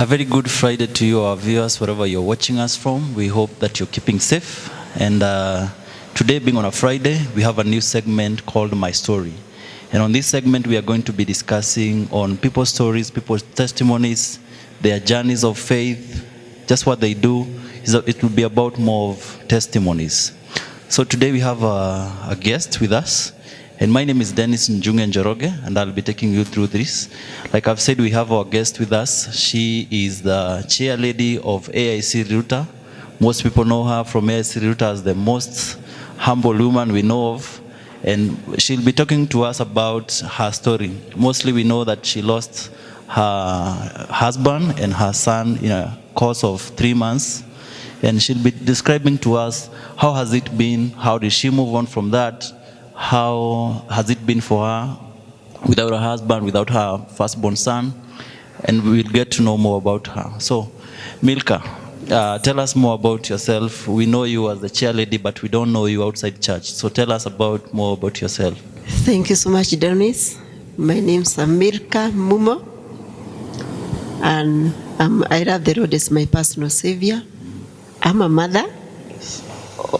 A very good Friday to you, our viewers, wherever you're watching us from. We hope that you're keeping safe. And today, being on a Friday, we have a new segment called My Story. And on this segment, we are going to be discussing on people's stories, people's testimonies, their journeys of faith, just what they do. It will be about more of testimonies. So today we have a guest with us. And my name is Dennis Njunge Njoroge, and I'll be taking you through this. Like I've said, we have our guest with us. She is the chair lady of AIC Riruta. Most people know her from AIC Riruta as the most humble woman we know of. And she'll be talking to us about her story. Mostly we know that she lost her husband and her son in a course of 3 months. And she'll be describing to us how has it been, how did she move on from that, how has it been for her without her husband, without her firstborn son, and we'll get to know more about her. So, Milkah, tell us more about yourself. We know you as the chair lady, but we don't know you outside church. So tell us more about yourself. Thank you so much, Dennis. My name is Milkah Mumo, and I love the Lord as my personal savior. I'm a mother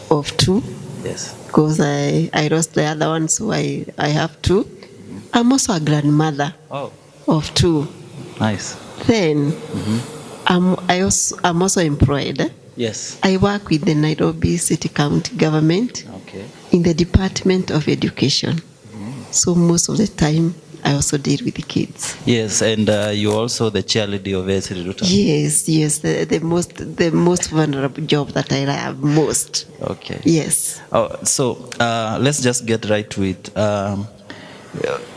of 2. Yes. Because I lost the other one, so I have 2. I'm also a grandmother of 2. Nice. Then I'm also employed. Yes. I work with the Nairobi City County government in the Department of Education. So most of the time I also deal with the kids. Yes, and you're also the chair lady of AIC Riruta. Yes, the most vulnerable job that I have most. Okay. Yes. So let's just get right to it.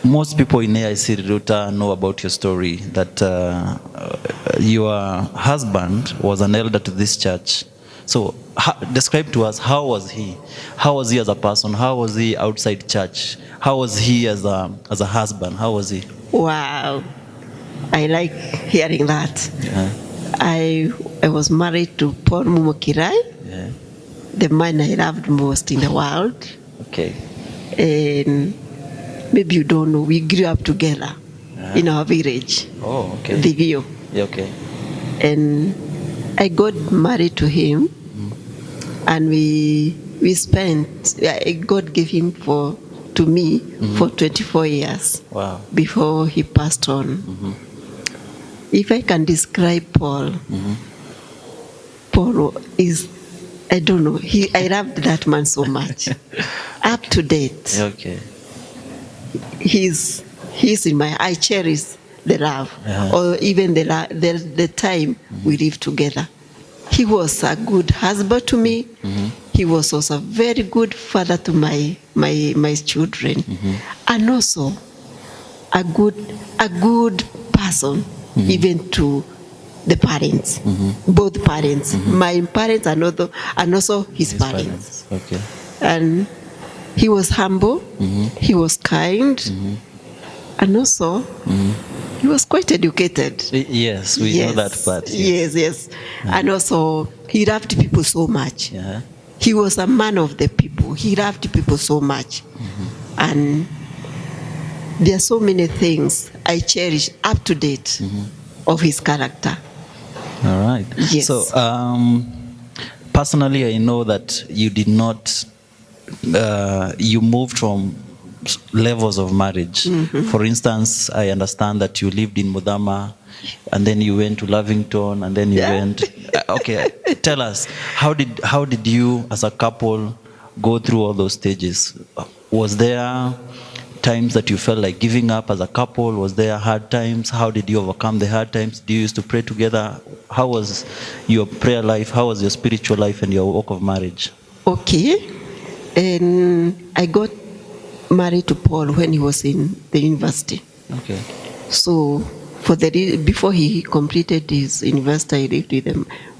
Most people in AIC Riruta know about your story, that your husband was an elder to this church. So describe to us, how was he? How was he as a person? How was he outside church? How was he as a husband? How was he? Wow, I like hearing that. Yeah. I was married to Paul Mumo Kirai, the man I loved most in the world. Okay. And maybe you don't know, we grew up together in our village. Oh, okay. The view. Yeah, okay. And I got married to him, and we spent. God gave him to me for 24 years. Wow. Before he passed on. If I can describe Paul, Paul is, I don't know. I loved that man so much. Up to date. Okay. He's in my. I cherish the love, or even the time we lived together. He was a good husband to me. He was also a very good father to my children, and also a good person, even to the parents, both parents, my parents and also his parents. Okay. And he was humble. He was kind. And also, he was quite educated. Yes, we know that part. Yes. And also, he loved people so much. Yeah. He was a man of the people. He loved people so much. And there are so many things I cherish up to date of his character. All right. Yes. So, personally, I know that you did not, you moved from levels of marriage. For instance, I understand that you lived in Mudama, and then you went to Lavington, and then you went. Okay, tell us, how did you as a couple go through all those stages? Was there times that you felt like giving up as a couple? Was there hard times? How did you overcome the hard times? Do you used to pray together? How was your prayer life? How was your spiritual life and your walk of marriage? Okay, and I got married to Paul when he was in the university. Okay. So before he completed his university, I lived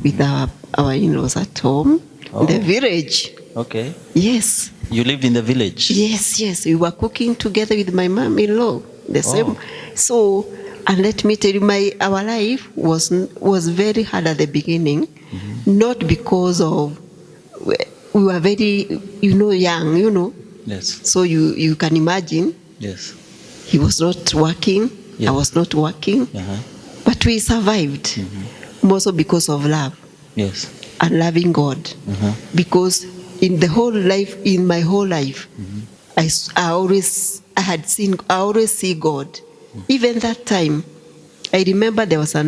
with our in-laws at home, in the village. Okay. Yes. You lived in the village? Yes. We were cooking together with my mom-in-law. The same. So, and let me tell you, our life was very hard at the beginning, not because of we were very, young, Yes. So you can imagine. Yes. He was not working. I was not working. But we survived, mostly because of love Yes. and loving God. Because in my whole life, I always see God. Even that time, I remember there was a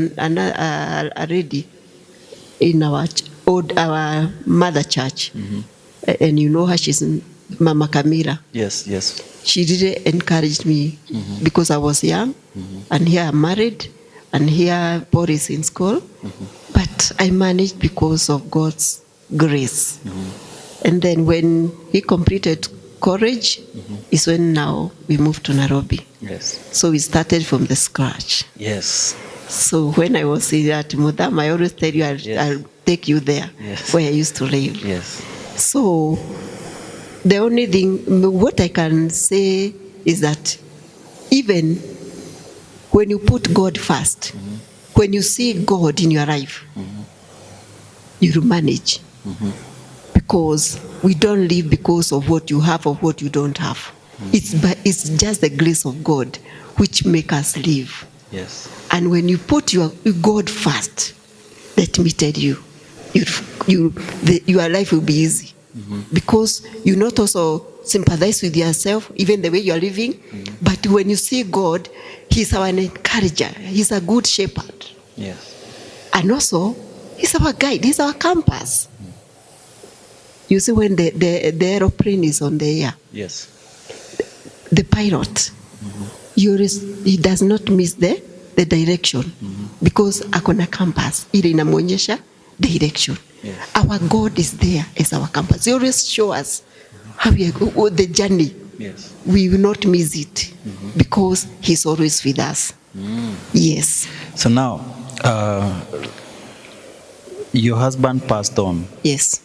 lady in our mother church, and you know her, she's Mama Camila. Yes, yes. She really encouraged me because I was young, and here I'm married, and here Boris in school. But I managed because of God's grace. And then when he completed college, is when now we moved to Nairobi. Yes. So we started from the scratch. Yes. So when I was at Mudam, I always tell you I'll take you there, Yes. where I used to live. Yes. So the only thing, what I can say is that even when you put God first, when you see God in your life, you manage. Because we don't live because of what you have or what you don't have. It's just the grace of God which make us live. Yes. And when you put your God first, let me tell you, your life will be easy. Because you not also sympathize with yourself, even the way you are living. But when you see God, He's our encourager. He's a good shepherd. Yes. And also, He's our guide. He's our compass. You see, when the aeroplane is on the air, Yes. the pilot, he does not miss the direction, because akona compass ile inamwonyesha direction. Yes. Our God is there as our compass. He always show us how we are, the journey. Yes. We will not miss it because He's always with us. Yes. So now, your husband passed on. Yes.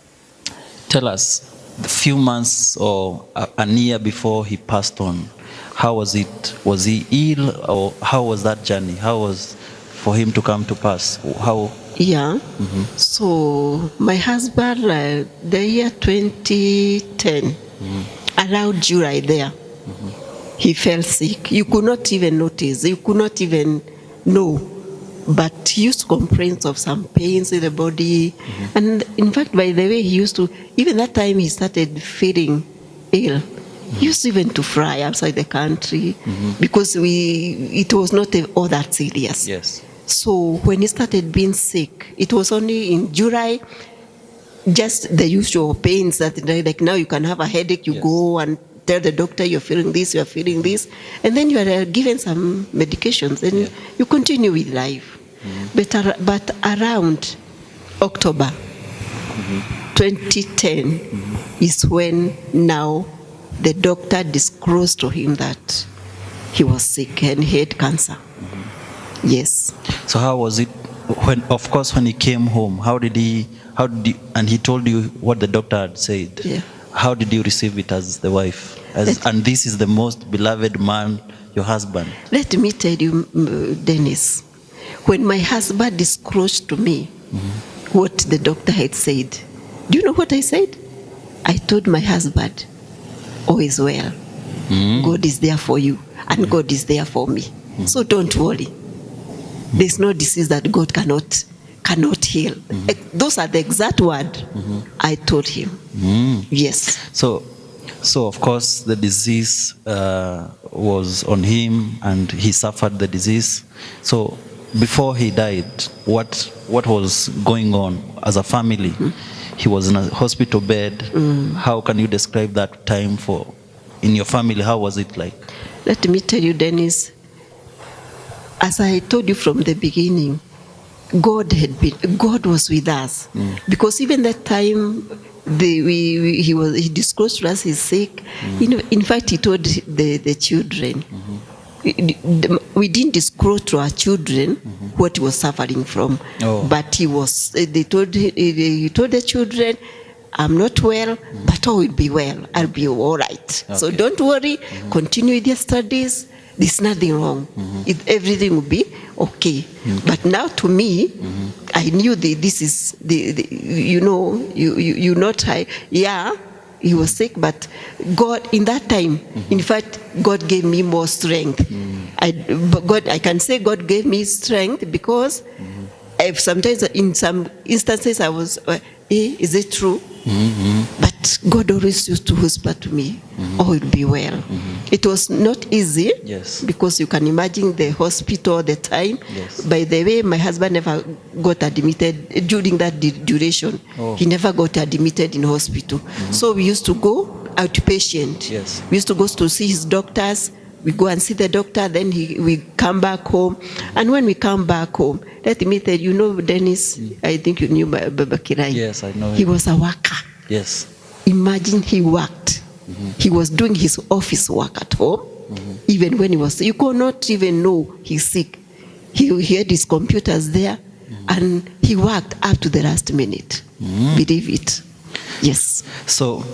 Tell us, a few months or a year before he passed on, how was it? Was he ill, or how was that journey? How was for him to come to pass? How? Yeah. So my husband, the year 2010, around July there, he fell sick. You could not even notice. You could not even know. But he used to complain of some pains in the body. And in fact, by the way, he used to, even that time he started feeling ill. He used even to fly outside the country because it was not all that serious. Yes. So when he started being sick, it was only in July, just the usual pains that, like now you can have a headache, you go and tell the doctor you're feeling this, you're feeling this, and then you are given some medications, and you continue with life. But around October 2010 is when now the doctor disclosed to him that he was sick and he had cancer. Yes. So how was it when, of course, when he came home? And he told you what the doctor had said? Yeah. How did you receive it as the wife? And this is the most beloved man, your husband. Let me tell you, Dennis, when my husband disclosed to me what the doctor had said, do you know what I said? I told my husband, all is well. God is there for you, and God is there for me. So don't worry. There's no disease that God cannot heal. Those are the exact word I told him. Yes. So of course the disease was on him, and he suffered the disease. So before he died, what was going on as a family? He was in a hospital bed. How can you describe that time in your family? How was it like? Let me tell you, Dennis, as I told you from the beginning, God was with us. Because even that time he disclosed to us he's sick. In fact, he told the children. We didn't disclose to our children what he was suffering from. But he told the children, I'm not well, but all will be well. I'll be all right. Okay. So don't worry, continue with your studies. There's nothing wrong. Everything will be okay. But now to me, I knew this is you not high. Yeah, He was sick, but God, in that time, in fact, God gave me more strength. I can say God gave me strength because sometimes, in some instances, I was, is it true? But God always used to whisper to me, "Oh, it'll be well." It was not easy, Yes. because you can imagine the hospital, the time. Yes. By the way, my husband never got admitted during that duration. Oh. He never got admitted in hospital. So we used to go outpatient. Yes. We used to go to see his doctors. We go and see the doctor, then we come back home. And when we come back home, let me tell you, Dennis, I think you knew Baba Kirai. Yes, I know He him. was a worker. Yes. Imagine he worked. He was doing his office work at home, even when he was, you could not even know he's sick. He had his computers there, and he worked up to the last minute. Believe it. Yes. So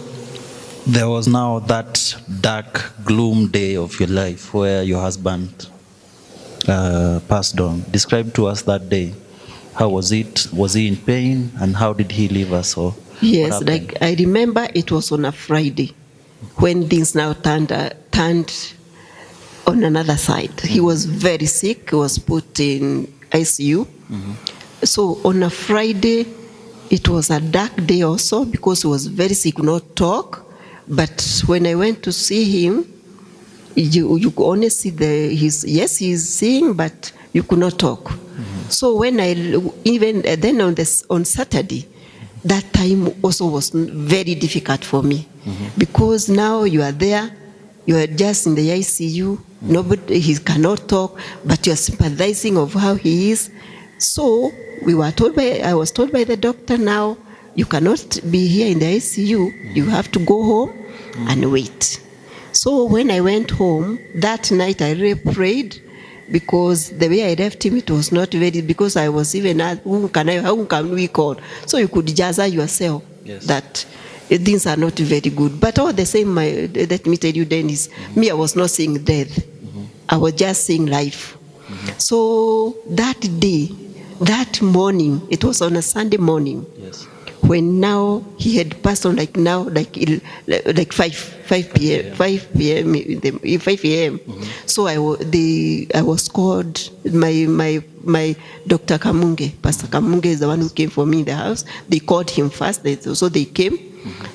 there was now that dark gloom day of your life where your husband passed on. Describe to us that day. How was it? Was he in pain? And how did he leave us? Or Yes, what happened? like I remember it was on a Friday when things now turned on another side. He was very sick. He was put in ICU. So on a Friday, it was a dark day also because he was very sick, could not talk. But when I went to see him, you could only see he's seeing, but you could not talk. So when even then on Saturday, that time also was very difficult for me, because now you are there, you are just in the ICU, he cannot talk, but you are sympathizing of how he is. So I was told by the doctor, now you cannot be here in the ICU, you have to go home and wait. So when I went home that night, I really prayed, because the way I left him, it was not very, because I was even asked, how can we call? So you could jazz yourself that things are not very good. But all the same, let me tell you, Dennis, me, I was not seeing death. I was just seeing life. So that day, that morning, it was on a Sunday morning, when now he had passed on, like 5 p.m. 5 a.m. So I was called, my Dr. Kamunge, Pastor Kamunge is the one who came for me in the house. They called him first, so they came.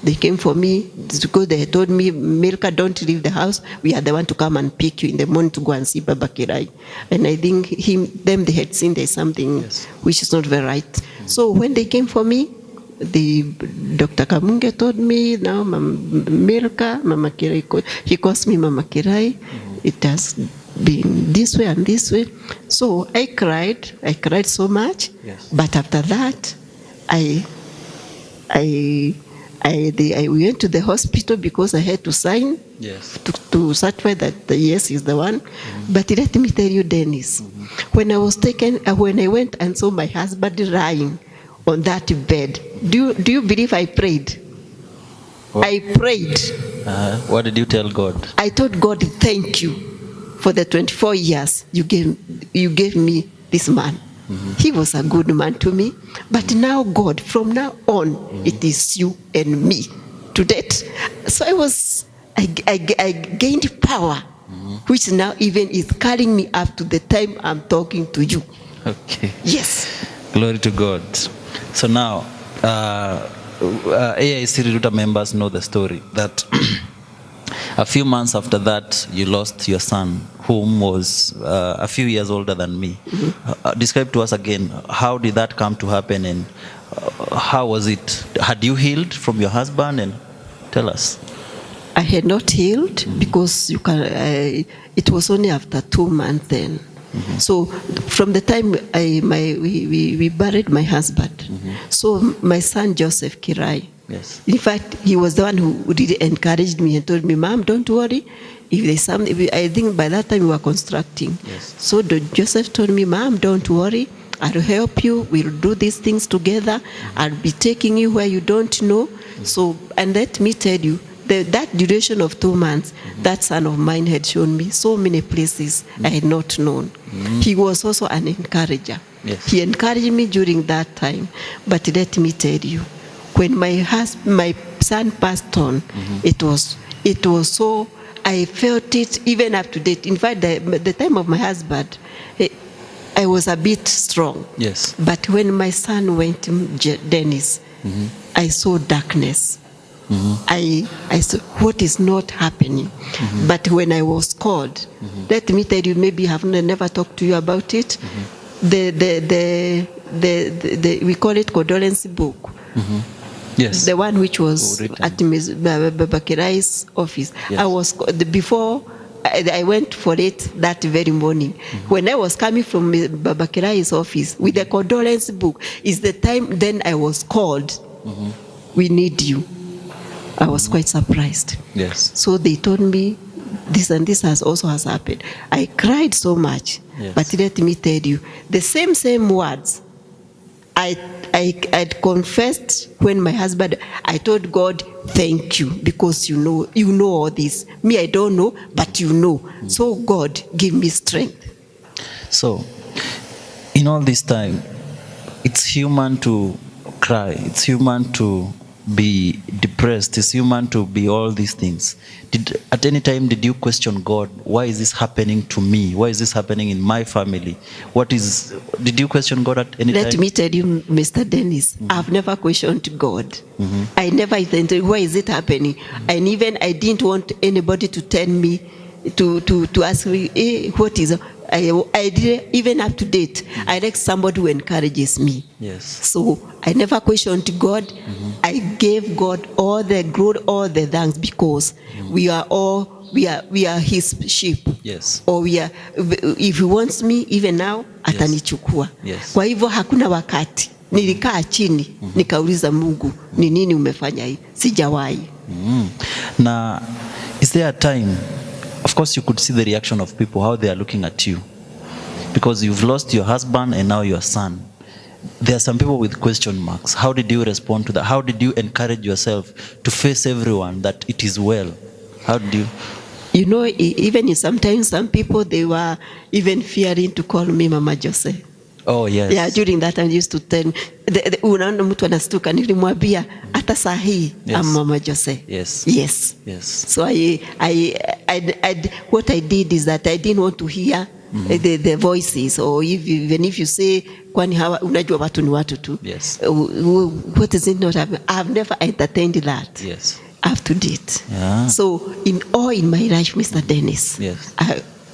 They came for me because they told me, Milkah, don't leave the house. We are the one to come and pick you in the morning to go and see Baba Kirai. And I think they had seen there's something which is not very right. So when they came for me, Dr. Kamunge told me, now Milkah, Mama Kirai, he calls me Mama Kirai. It has been this way and this way. So I cried so much. But after that, we went to the hospital because I had to sign to certify that yes, he's the one. But let me tell you, Dennis, when I went and saw my husband lying on that bed, do you believe I prayed? What? I prayed. What did you tell God? I told God, thank you for the 24 years you gave me this man. He was a good man to me. But now, God, from now on, it is you and me to date. So I gained power, which now even is carrying me up to the time I'm talking to you. Okay. Yes. Glory to God. So now, AIC Riruta members know the story that a few months after that, you lost your son, whom was a few years older than me. Describe to us again, how did that come to happen, and how was it? Had you healed from your husband? And tell us. I had not healed because it was only after 2 months then. So from the time we buried my husband, so my son Joseph Kirai, in fact, he was the one who really encouraged me and told me, Mom, don't worry. If there's something, I think by that time we were constructing. So Joseph told me, Mom, don't worry. I'll help you. We'll do these things together. I'll be taking you where you don't know. So, and let me tell you, that duration of 2 months, that son of mine had shown me so many places I had not known. He was also an encourager. He encouraged me during that time. But let me tell you, when my son passed on, it was so, I felt it even up to date. In fact, the time of my husband, I was a bit strong. Yes. But when my son went to Dennis, I saw darkness. I saw what is not happening. But when I was called, let me tell you, maybe I have never talked to you about it. The we call it condolence book. Yes. The one which was at Baba Kirai's office. Yes. I was before I went for it that very morning. When I was coming from Baba Kirai's office with the condolence book, is the time then I was called. We need you. I was quite surprised. Yes. So they told me this and this has happened. I cried so much. Yes. But let me tell you, the same words I confessed when my husband, I told God, thank you, because you know all this. Me, I don't know, but you know. So God, give me strength. So, in all this time, it's human to cry. It's human to be depressed. It's human to be all these things. At any time did you question God? Why is this happening to me? Why is this happening in my family? Did you question God at any time? Let me tell you, Mr. Dennis, I've never questioned God. I never identified why is it happening. And even I didn't want anybody to tell me, to ask me, what is it? I did, even up to date, I like somebody who encourages me. Yes. So I never questioned God. I gave God all the glory, all the thanks, because we are his sheep. Yes. Or we are, if he wants me even now, atanichukua. Yes. Kwa hivyo hakuna wakati nilikaa chini nikauliza Mungu, ni nini umefanya hii? Sijawahi. Now, is there a time, of course you could see the reaction of people, how they are looking at you, because you've lost your husband and now your son. There are some people with question marks. How did you respond to that? How did you encourage yourself to face everyone that it is well? How did you? You know, even sometimes some people, they were even fearing to call me Mama Jose. Oh, yes. Yeah, during that time I used to tell, unaona mtu anastuka, nilimwambia hata saa hii I'm Mama Jose. Yes. Yes. Yes. So what I did is that I didn't want to hear the voices, or even if you say kwani hawa unajua watu ni watu tu. Yes. What is it not happening? I've never entertained that. Yes. Up to date. Yeah. So in my life, Mr. Dennis, yes.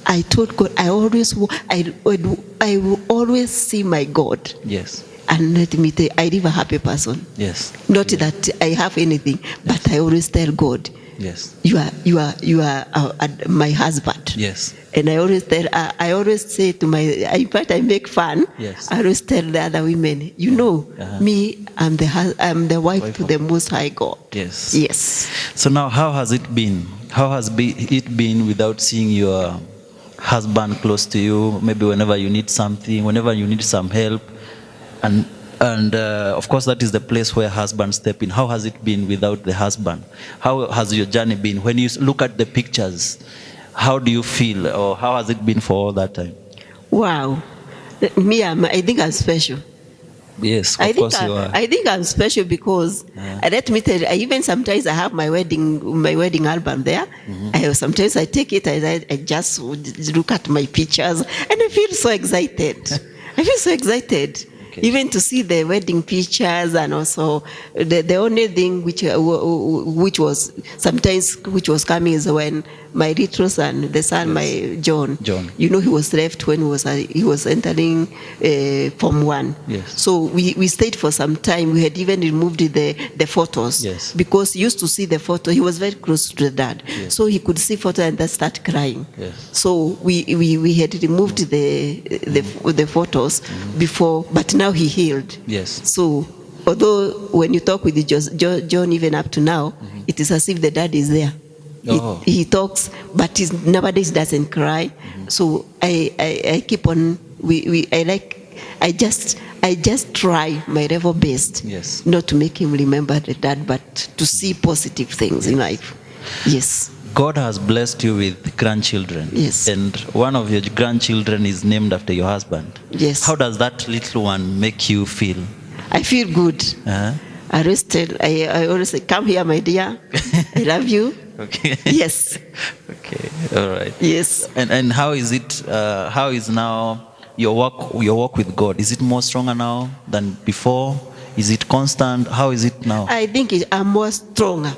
I told God, I will always see my God. Yes. And let me tell you, I live a happy person. Yes. Not that I have anything, but I always tell God, yes, you are my husband. Yes. And I always say to in fact I make fun. Yes. I always tell the other women, me, I'm the wife to the Most High God. Yes. Yes. So now, how has it been? How has it been without seeing your husband close to you? Maybe whenever you need something, whenever you need some help, and of course that is the place where husbands step in. How has it been without the husband? How has your journey been? When you look at the pictures, how do you feel, or how has it been for all that time? Wow. Me, I think I'm special. Yes, of course you are. I think I'm special because, let me tell you, even sometimes I have my wedding album there. Sometimes I take it, I just look at my pictures, and I feel so excited. I feel so excited. Okay. Even to see the wedding pictures, and also the only thing which was coming is when my little son, the son, my John, he was left when he was entering Form 1. Yes. So we stayed for some time. We had even removed the photos. Yes. Because he used to see the photo. He was very close to the dad. Yes. So he could see photo and then start crying. Yes. So we had removed the photos before, but now he healed. Yes. So although when you talk with John, even up to now, it is as if the dad is there. Oh. He talks, but he nowadays doesn't cry. So I keep on. I just try my level best. Yes. Not to make him remember the dad, but to see positive things in life. Yes. God has blessed you with grandchildren. Yes. And one of your grandchildren is named after your husband. Yes. How does that little one make you feel? I feel good. I always say, come here, my dear. I love you. Okay. Yes. Okay. All right. Yes. And how is it? How is now your walk with God? Is it more stronger now than before? Is it constant? How is it now? I think I'm more stronger.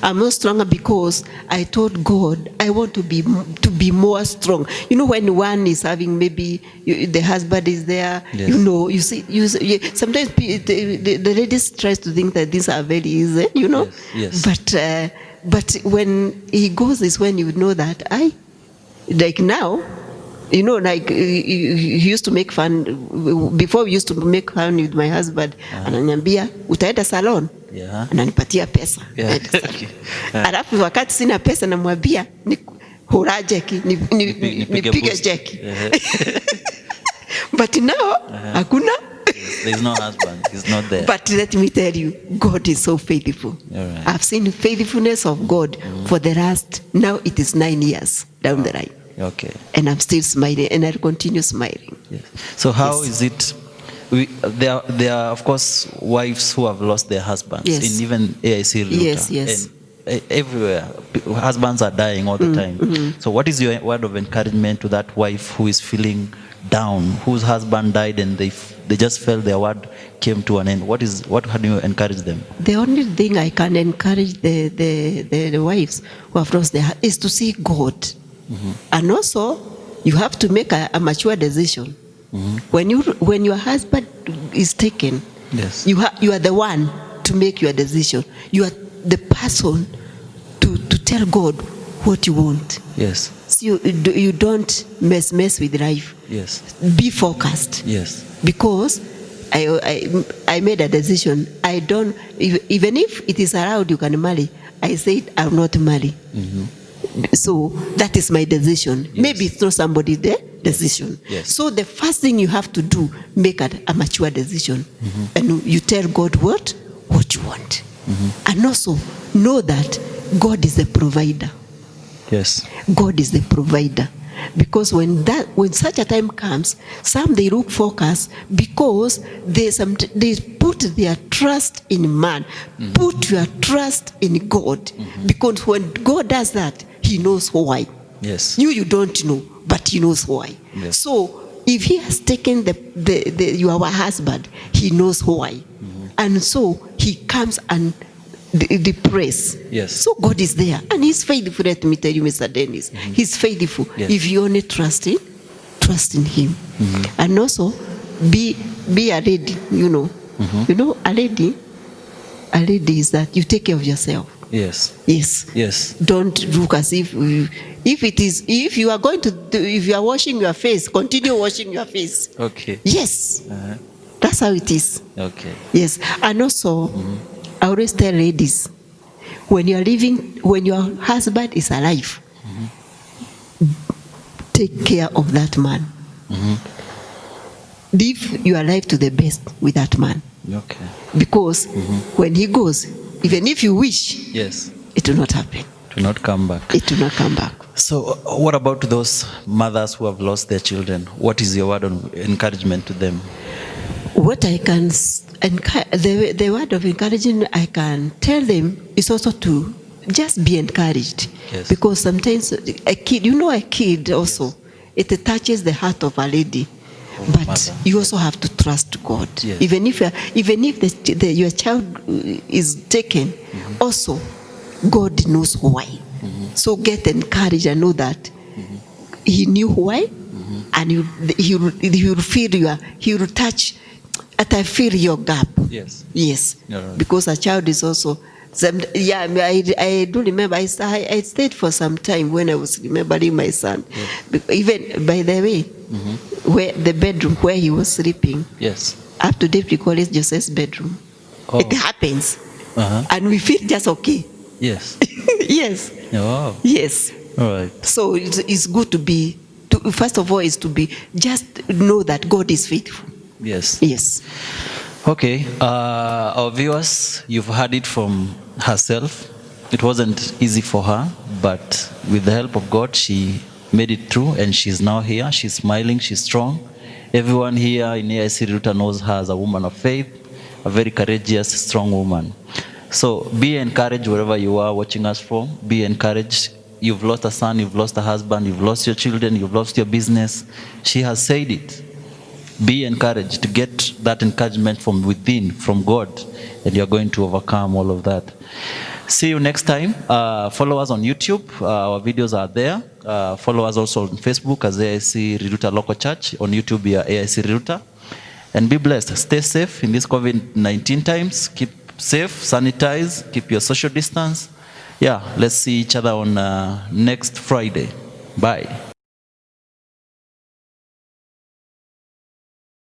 I'm more stronger because I told God I want to be more strong. You know, when one is having maybe the husband is there, Yes. you know, you see, sometimes the ladies tries to think that these are very easy, you know. Yes. But when he goes is when you know that like now. You know, like he used to make fun before. We used to make fun with my husband. Ananiambia utaenda salon, Yeah. ananipatia pesa. Yeah. Alafu wakati sina pesa namwambia hura jeki nipige jeki. But now hakuna. There is no husband. He's not there. But let me tell you, God is so faithful. Right. I've seen the faithfulness of God for the last, now it is 9 years down the line. Okay. And I'm still smiling, and I'll continue smiling. Yes. So how Yes. is it? There are of course wives who have lost their husbands Yes. in even AIC Riruta. Yes, yes. And everywhere husbands are dying all the time. So what is your word of encouragement to that wife who is feeling down, whose husband died and they just felt their word came to an end? What do you encourage them? The only thing I can encourage the wives who have lost their is to see God. And also, you have to make a mature decision. When your husband is taken, Yes. you are the one to make your decision. You are the person to tell God what you want. Yes. So you don't mess with life. Yes. Be focused. Yes. Because I made a decision. I don't, even if it is allowed you can marry, I said I will not marry. So that is my decision. Yes. Maybe it's not somebody's decision. Yes. So the first thing you have to do, make a mature decision. And you tell God what you want. And also know that God is the provider. Yes. God is the provider. Because when such a time comes, some they look focused because they put their trust in man. Put your trust in God. Because when God does that, He knows why. Yes. You don't know, but He knows why. Yes. So if He has taken your husband, He knows why. And so He comes and the praise. Yes. So God is there and He's faithful. Let me tell you, Mr. Dennis, He's faithful. Yes. If you only trust in Him. And also be a lady, you know. You know, a lady is that you take care of yourself. Yes. Yes. Yes. Don't look as if you are going to if you are washing your face, continue washing your face. Okay. Yes. That's how it is. Okay. Yes. And also I always tell ladies, when you are living, when your husband is alive, take care of that man. Live your life to the best with that man. Okay. Because when he goes, even if you wish, Yes. it will not happen. To not come back. It will not come back. So what about those mothers who have lost their children? What is your word of encouragement to them? What I can, the word of encouragement I can tell them is also to just be encouraged. Yes. Because sometimes a kid also, it touches the heart of a lady. But Mother. you also have to trust God. Yes. Even if your child is taken, also God knows why. So get encouraged and know that He knew why, and He will touch. I feel your gap. Yes. Yes. Right. Because a child is also. I do remember. I stayed for some time when I was remembering my son. Yes. Even by the way, where the bedroom where he was sleeping. Yes. Up to date, we call it Joseph's bedroom. Oh. It happens, Uh-huh. and we feel just okay. Yes. Yes. Oh. Yes. All right. So it's good to be. First of all, is to be just know that God is faithful. Yes. Yes. Okay. Our viewers, you've heard it from herself. It wasn't easy for her, but with the help of God, she made it through, and she's now here. She's smiling. She's strong. Everyone here in AIC Riruta knows her as a woman of faith, a very courageous, strong woman. So be encouraged wherever you are watching us from. Be encouraged. You've lost a son, you've lost a husband, you've lost your children, you've lost your business. She has said it. Be encouraged to get that encouragement from within, from God, and you're going to overcome all of that. See you next time. Follow us on YouTube. Our videos are there. Follow us also on Facebook as AIC Riruta Local Church. On YouTube, we are AIC Riruta. And be blessed. Stay safe in these COVID-19 times. Keep safe, sanitize, keep your social distance. Yeah, let's see each other on next Friday. Bye.